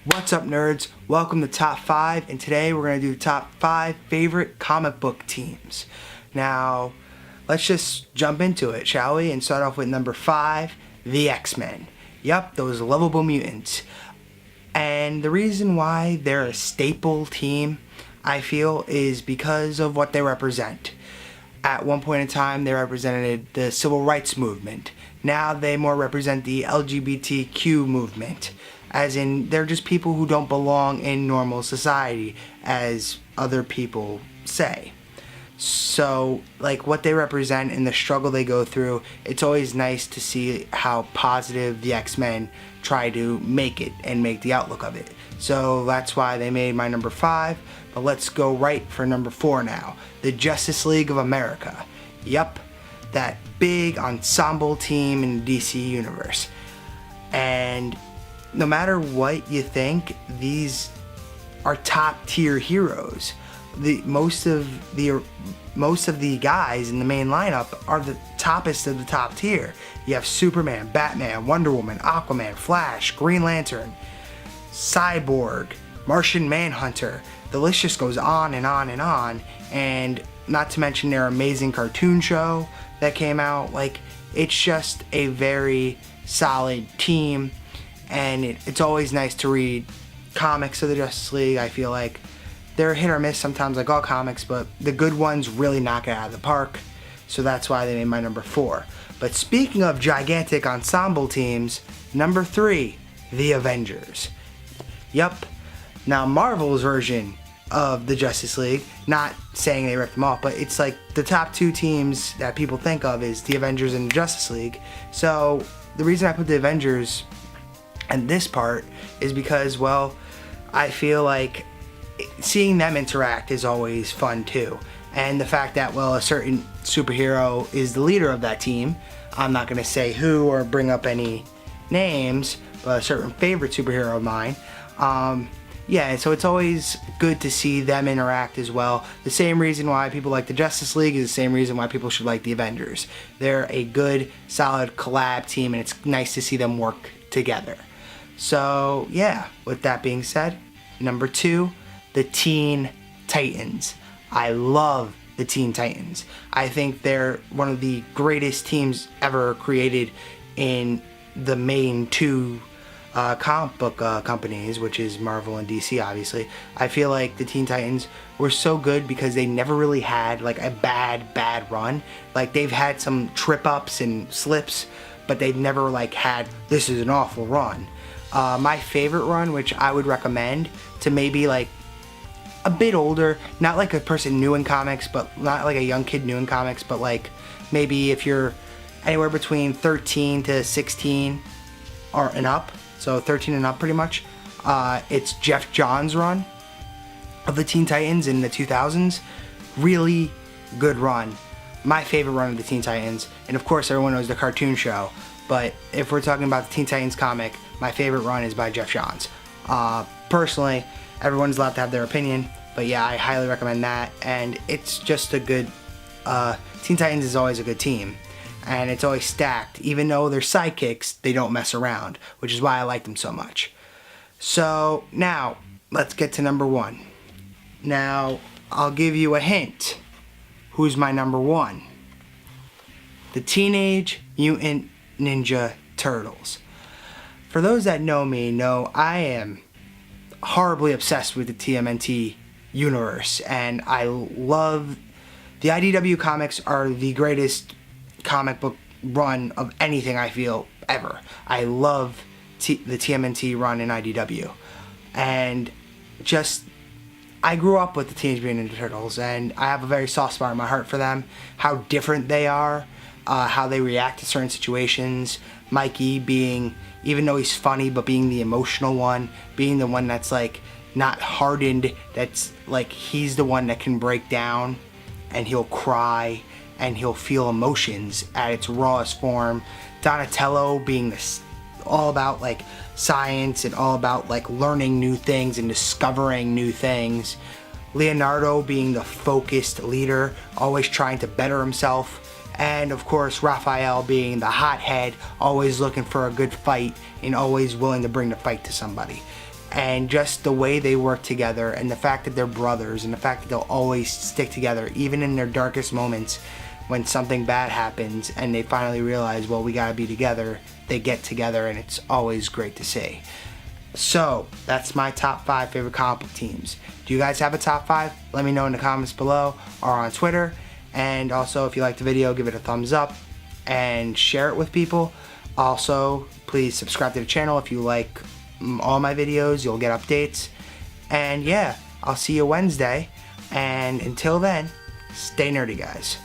What's up, nerds? Welcome to Top 5, and today we're going to do the top 5 favorite comic book teams. Now, let's just jump into it, shall we? And start off with number 5, the X-Men. Yup, those lovable mutants. And the reason why they're a staple team, I feel, is because of what they represent. At one point in time, they represented the civil rights movement. Now they more represent the LGBTQ movement. As in, they're just people who don't belong in normal society, as other people say. So, like, what they represent and the struggle they go through, it's always nice to see how positive the X-Men try to make it and make the outlook of it. So that's why they made my number 5. But let's go right for number 4 now. The Justice League of America. Yup, that big ensemble team in the DC universe. And no matter what you think, these are top tier heroes. Most of the guys in the main lineup are the toppest of the top tier. You have Superman, Batman, Wonder Woman, Aquaman, Flash, Green Lantern, Cyborg, Martian Manhunter. The list just goes on and on and on. And not to mention their amazing cartoon show that came out. Like, it's just a very solid team. And it's always nice to read comics of the Justice League. I feel like they're hit or miss sometimes, like all comics, but the good ones really knock it out of the park. So that's why they made my number 4. But speaking of gigantic ensemble teams, number 3, the Avengers. Yup. Now, Marvel's version of the Justice League, not saying they ripped them off, but it's like the top 2 teams that people think of is the Avengers and the Justice League. So the reason I put the Avengers and this part is because, well, I feel like seeing them interact is always fun too. And the fact that, well, a certain superhero is the leader of that team, I'm not going to say who or bring up any names, but a certain favorite superhero of mine. Yeah, so it's always good to see them interact as well. The same reason why people like the Justice League is the same reason why people should like the Avengers. They're a good, solid collab team, and it's nice to see them work together. So, yeah, with that being said, number 2, the Teen Titans. I love the Teen Titans. I think they're one of the greatest teams ever created in the main 2 comic book companies, which is Marvel and DC, obviously. I feel like the Teen Titans were so good because they never really had like a bad run. Like, they've had some trip-ups and slips, but they've never like had, this is an awful run. My favorite run, which I would recommend to maybe like a bit older, not like a person new in comics, but not like a young kid new in comics, but like maybe if you're anywhere between 13 to 16 or and up, so 13 and up pretty much, it's Jeff Johns' run of the Teen Titans in the 2000s. Really good run. My favorite run of the Teen Titans, and of course everyone knows the cartoon show, but if we're talking about the Teen Titans comic, my favorite run is by Jeff Johns. Personally, everyone's allowed to have their opinion, but yeah, I highly recommend that, and it's just a good, Teen Titans is always a good team, and it's always stacked. Even though they're sidekicks, they don't mess around, which is why I like them so much. So, now, let's get to number 1. Now, I'll give you a hint. Who's my number 1? The Teenage Mutant Ninja Turtles. For those that know me, know I am horribly obsessed with the TMNT universe, and I love the IDW comics. Are the greatest comic book run of anything, I feel, ever. I love the TMNT run in IDW, and just I grew up with the Teenage Mutant Ninja Turtles, and I have a very soft spot in my heart for them. How different they are, how they react to certain situations. Mikey being, even though he's funny, but being the emotional one, being the one that's like not hardened, that's like he's the one that can break down and he'll cry and he'll feel emotions at its rawest form. Donatello being this, all about like science and all about like learning new things and discovering new things. Leonardo being the focused leader, always trying to better himself. And of course, Raphael being the hothead, always looking for a good fight and always willing to bring the fight to somebody. and just the way they work together, and the fact that they're brothers, and the fact that they'll always stick together even in their darkest moments. When something bad happens and they finally realize, well, we gotta be together, they get together, and it's always great to see. So that's my top 5 favorite comic book teams. Do you guys have a top 5? Let me know in the comments below or on Twitter. And also, if you liked the video, give it a thumbs up and share it with people. Also, please subscribe to the channel. If you like all my videos, you'll get updates. And yeah, I'll see you Wednesday. And until then, stay nerdy, guys.